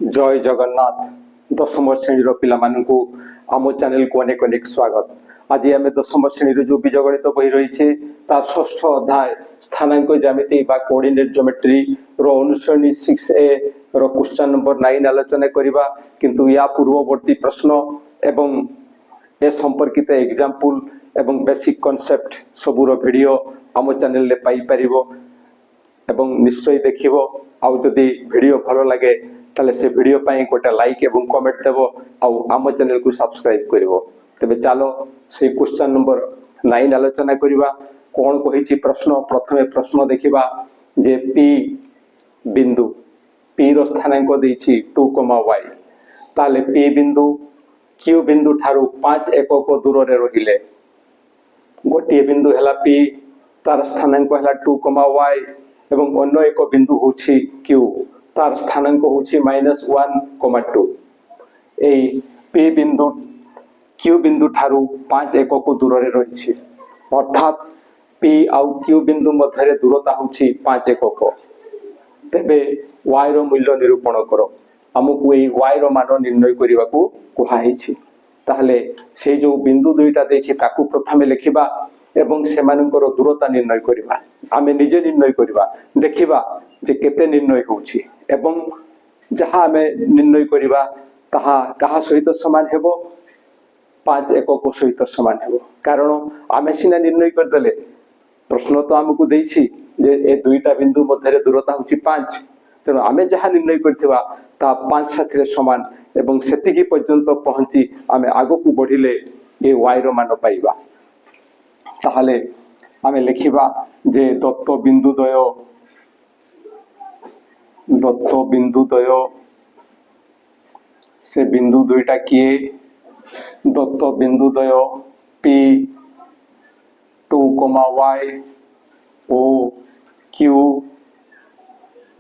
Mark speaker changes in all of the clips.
Speaker 1: जय जगन्नाथ दशम श्रेणी पिला मानू आम चैनल को अनेक अनेक स्वागत। आज आम दशम श्रेणी जो बीजगणित बही रही तार षष्ठ अध्याय स्थानांक ज्यामिति बा कोऑर्डिनेट ज्योमेट्री रो अनुश्रेणी 6A रो क्वेश्चन नंबर 9 आलोचना करबा। किंतु या पूर्ववर्ती प्रश्न एवं ए संपर्कित एग्जांपल एवं बेसिक कांसेप्ट सबूर वीडियो आम चैनल ले पाई परिबो एवं निश्चय देखिबो। आउ जदि वीडियो भलो लगे ताले से वीडियो पाई गोटे लाइक एवं कमेंट देबो आउ आम चैनल को सब्सक्राइब करिवो। तबे चलो से क्वेश्चन नंबर 9 आलोचना करिबा। कोन कहिछि प्रश्न प्रथमे प्रश्न देखिबा जे P बिंदु P रो स्थानांक देछि 2, y ताले P बिंदु Q बिंदु ठारू 5 एकक दूर रे रहिले गोटे बिंदु हला P तार स्थानांक हला 2, y एवं अन्य एक बिंदु होछि Q तार स्थानांक होछि -1, 2। ए P बिंदु Q बिंदु ठारू 5 एकक दूर रे रहिछि अर्थात P आउ Q बिंदु मध्य दूरता होछि 5 एकक। तेबे y रो मूल्य निरूपण करो। हमकु ए y रो मान निर्णय करिवा को कुहा हिछि। ताहले से जो बिंदु दुईटा देछि ताकू प्रथमे लिखिबा एवं सेमानकर दूरता निर्णय करिबा। आमे निजे निर्णय करिबा देखिबा जे केते निर्णय होछि एवं जहा आमे निर्णय करिबा ताहा कहा सहित समान हेबो 5 एकक सहित समान हेबो। कारण आमे सिना निर्णय कर देले प्रश्न तो हमकु देछि जे ए दुईटा बिंदु मध्य दूरता होछि 5 तेणु आमे जहा निर्णय करथिबा ता 5 साथी समान एवं सेतिकी पर्यंत पहुंची आमे आगो को बढ़िले ए y रो मान पाइबा। ताहले आमे लिखिबा जे दत्त बिंदुद्वय से बिंदु दुईटा किए दत्त बिंदुद्वय P 2, y ओ Q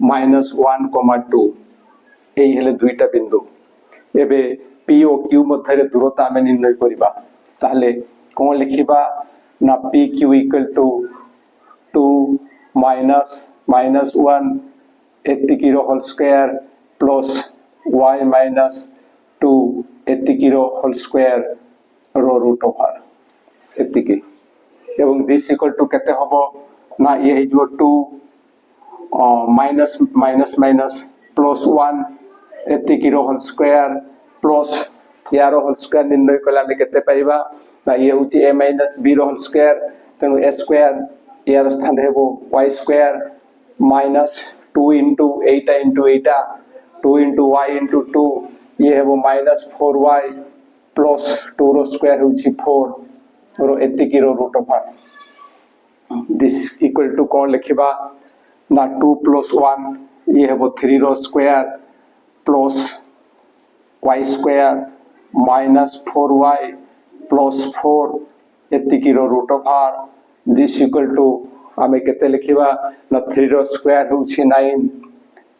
Speaker 1: -1, 2 एई हेले दुईटा बिंदु। एबे P ओ Q मध्य दूरता आमे निर्णय करिबा। ताहले कोन लिखिबा ना PQ = 2 -1 एतिकी रो होल स्क्वायर प्लस y -2 एतिकी रो whole square rho root over एतिकी एवं दिस इक्वल टू केते हबो ना ये हिजो 2 माइनस प्लस 1 एतिकी रो होल स्क्वायर प्लस यारो होल स्क्वायर निर्णय कला में केते पाइबा ना ये होची a - b रो होल स्क्वायर तेनु a स्क्वायर यार स्थान हेबो y स्क्वायर -2 * 8 * 8 2 * y * 2 ये हेबो -4y प्लस 2 रो स्क्वायर होची 4 रो एतिकी रो root over this equal to कोन लिखिबा ना 2 + 1 ये हेबो 3 रो square plus y square -4y plus 4 एतिकी रो root over this equal to आमे केते लिखिबा ना 3 रो स्क्वायर होची 9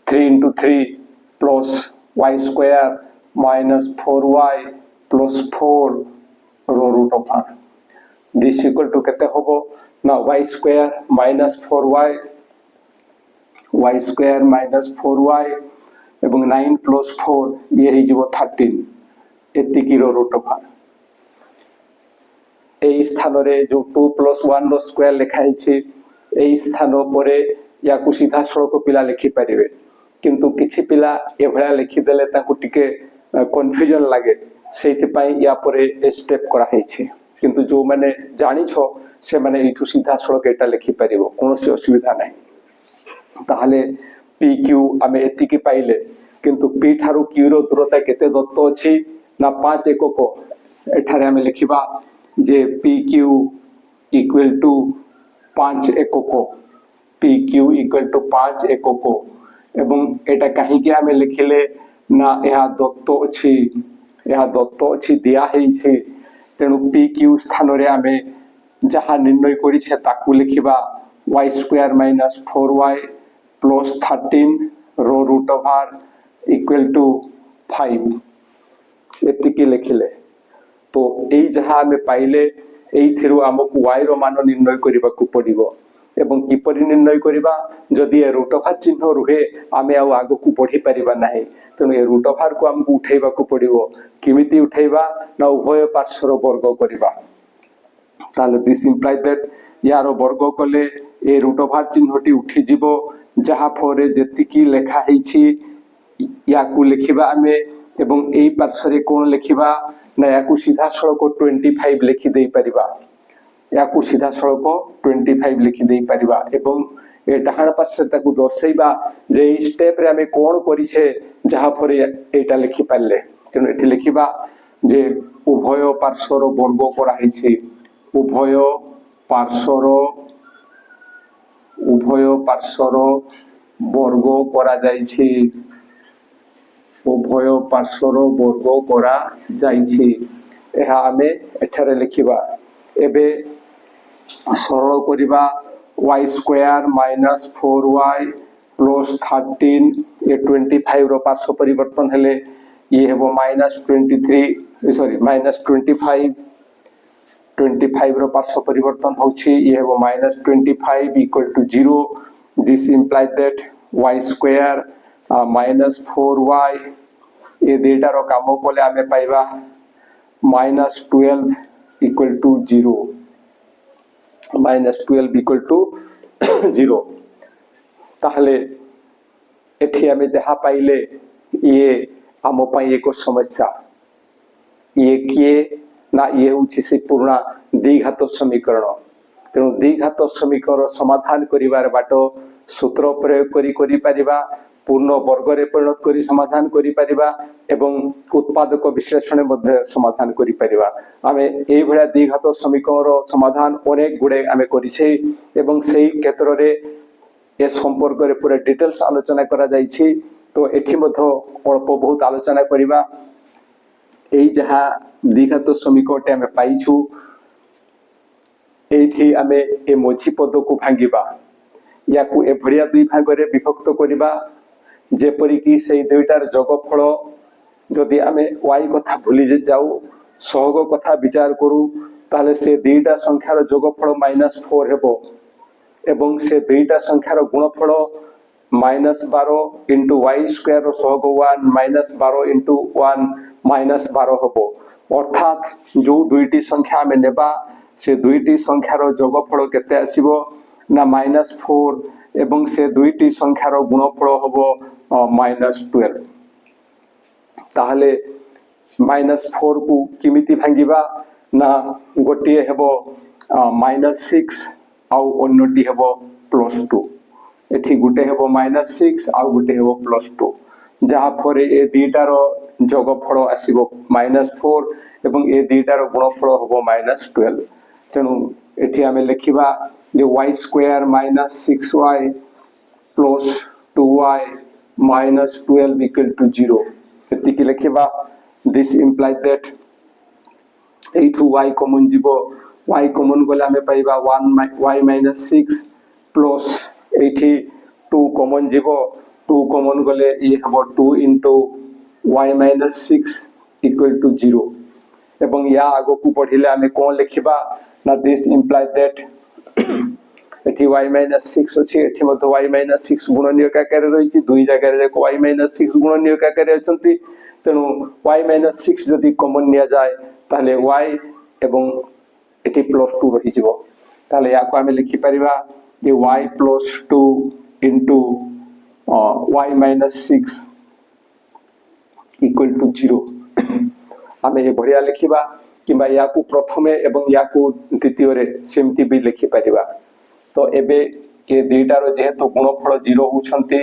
Speaker 1: 3 * 3 plus y square -4y plus 4 रो root over this equal to केते होबो ना y स्क्वायर -4y एवं 9 + 4 ये ही जीवो 13 एतिकी रो रूट ओवर। ए स्थान रे जो 2 + 1 रो स्क्वायर लिखाइ छी ए स्थान परे या को सीधा सड़क पिला लिखि परिबे किंतु किछि पिला ए भला लिखि देले ताकू टिके कंफ्यूजन लागे सेति पई या परे ए स्टेप करा है छी। किंतु जो माने जानि छो से माने इठु सीधा सड़क एटा लिखि परिबो कोनोसी असुविधा नै। ताहले PQ आमे एतिकी पाइले किंतु P ठारू Q रो दूरता केते दत्त अछि ना 5 एकक। एठारे आमे लिखिबा जे PQ = 5 एकक PQ = 5 एकक एवं एटा काहे कि आमे लिखिले ना यहा दत्त अछि दिया हेइ छै तेनु PQ स्थान रे आमे जहा निर्णय करि छै ताकू लिखिबा y स्क्वायर -4y प्लस 13 रो रूट ओवर इक्वल टू 5 एतिकी लिखिले। तो एई जहा आमे पाइले एई थिरु हमकु y रो मान निर्णय करिबा को पड़िबो। एवं किपरि निर्णय करिबा जदि ए रूट ओवर चिन्ह रुहे आमे आउ आगो को बढ़ी परिबा नाही तेणु ए रूट ओवर को हमको उठेबा को पड़िबो किमिति उठेबा ना उभय पार्श्वर वर्ग करिबा ताले दिस इम्प्लाइज दैट यार वर्ग कले ए रूट ओवर चिन्हटी उठी जिवो जहा फरे जेतिकी लेखा हेछि याकू लिखिबा आमे एवं एई पार्श्वरे कोन लिखिबा ना याकू सीधा सड़क 25 लिखि देई परिबा याकू सीधा सड़क 25 लिखि देई परिबा एवं ए डाहाण पार्श्वे ताकू दर्शैबा जे एई स्टेप रे आमे कोन करिसे जहा फरे एटा लिखि पाले तेनु एठी लिखिबा जे उभय पार्श्वर वर्ग करा हेछि उभय पार्श्वर वर्ग करा जाइछि उभय पार्श्वर वर्ग करा जाइछि एहा आमे एठारे लिखिबा एबे सरल करिबा y square minus 4y plus 13 ए 25 रो पार्श्व परिवर्तन हेले ये हेबो माइनस 25 रो पार्श्व परिवर्तन होछि ये हेबो -25 equal to 0 this implies that y square minus 4y ए डेटा रो काम कोले आमे पाइबा -12 इक्वल टू 0 -12 इक्वल टू 0 ताहले एठी आमे जहा पाइले ये आमो पई एको समस्या ये किए ना ये होछि से पूर्ण द्विघात समीकरण तेणु द्विघात समीकरण समाधान करिवार बाटो सूत्र प्रयोग करि परिबा पूर्ण वर्ग रे परिणत करी समाधान करि परिबा एवं उत्पादक विश्लेषण मध्ये समाधान करि परिबा आमे एई भळा द्विघात समीकरण समाधान अनेक गुडे आमे करिसे एवं सेही क्षेत्र रे ए संपर्क रे पूरा डिटेल्स आलोचना करा जाइछि तो एठी मध्ये अल्प बहुत आलोचना करिबा एई जहा द्विघात समीकरणटे आमे पाइछु एठी आमे ए मोझी पद को भांगिबा याकू ए भड़िया दुई भाग रे विभक्त करिबा जेपरि कि सेई दुईटार जोगफल जदि आमे y कथा भूली जाऊ सहग कथा विचार करू ताले से दुईटा संख्यार जोगफल -4 हेबो एवं से दुईटा संख्यार गुणफल -12 इंटू y स्क्वायर सहग 1 -12 इंटू 1 -12 हेबो अर्थात जो दुईटी संख्या आमे नेबा से दुईटी संख्यार जोगफल केते आसीबो ना -4 एवं से दुईटी संख्यार गुणफल हबो -12 ताहले -4 को किमिति भांगिबा ना गोटिए हेबो -6 आउ अन्यटी हेबो +2 एठी गुटे हेबो -6 आउ गुटे हेबो +2 जहा फरे ए दुईटार जोगफल आसीबो -4 एवं ए दुईटार गुणफल हबो -12 तेनु एठी आमे लिखिबा जे y square -6y plus 2y -12 equal to 0 एति कि लिखिबा this implies that 8y common जीवो y कॉमन गले हमें पाइबा 1y -6 प्लस 2 कॉमन जीवो 2 कॉमन गले ये हबो 2 into y -6 इक्वल टू 0 एवं या आगो को पढिले हमें कोन लिखिबा ना दिस इंप्लाइज दैट एठी y -6 अछि एठी मते y -6 गुणनीय आकार रहिछि दुई जगह रे y -6 गुणनीय आकार अछंती तेनु y -6 जदि कॉमन निया जाय ताले y एवं एठी +2 रहि जिवो ताले या को हमें लिखि परिबा जे y +2 into y -6 equal to 0 हमें ये बढ़िया लिखिबा किबा या को प्रथमे एवं या को द्वितीय रे सेमति भी लिखि परिबा तो एबे के दुईटार जेहेतु गुणफल 0 होछंती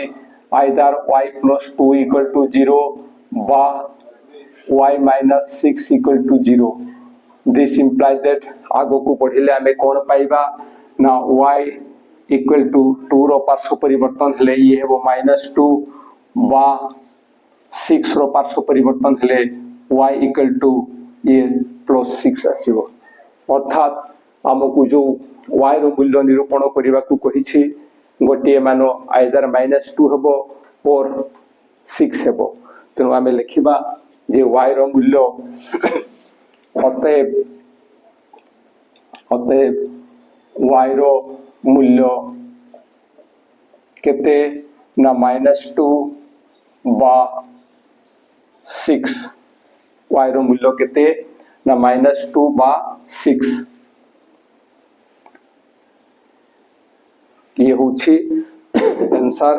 Speaker 1: आइदर y +2 इक्वल टू 0 बा y -6 equal to 0 this implies that आगो को पढिले हमें कोन पाइबा ना y इक्वल टू 2 रो पार्श्व परिवर्तन हले ये हेबो -2 बा 6 रो पार्श्व परिवर्तन हले y इक्वल टू ये +6 आसीबो अर्थात हमकु जो y रो मूल्य निरूपण करिबा को कहिछि गोटिए मानो आइदर -2 हेबो और 6 हेबो तेनु आमे लिखिबा जे y रो मूल्य अतएव y रो मूल्य केते ना -2 बा 6 y रो मूल्य केते ना -2 बा 6 ये होछि आंसर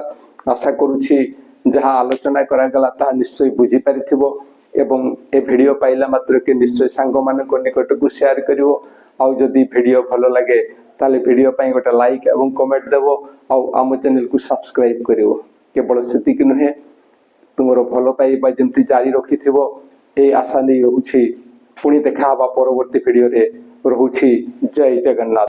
Speaker 1: आशा करूछि जहाँ आलोचना करा गला ता निश्चय बुझी पारिथिबो एवं ए वीडियो पाइला मात्र के निश्चय सांग मानक निकट को शेयर करिवो आउ जदी वीडियो भलो लागे ताले वीडियो पई गोटे लाइक एवं कमेंट देबो आउ आम चैनल को सब्सक्राइब करिवो केवल सेति कि नहे तुमरो भलो पाइबा जेंति जारी रखिथिबो ए आशा नै रहउछि पुणी देखा हबा परवर्ती वीडियो रे रहउछि जय जगन्नाथ।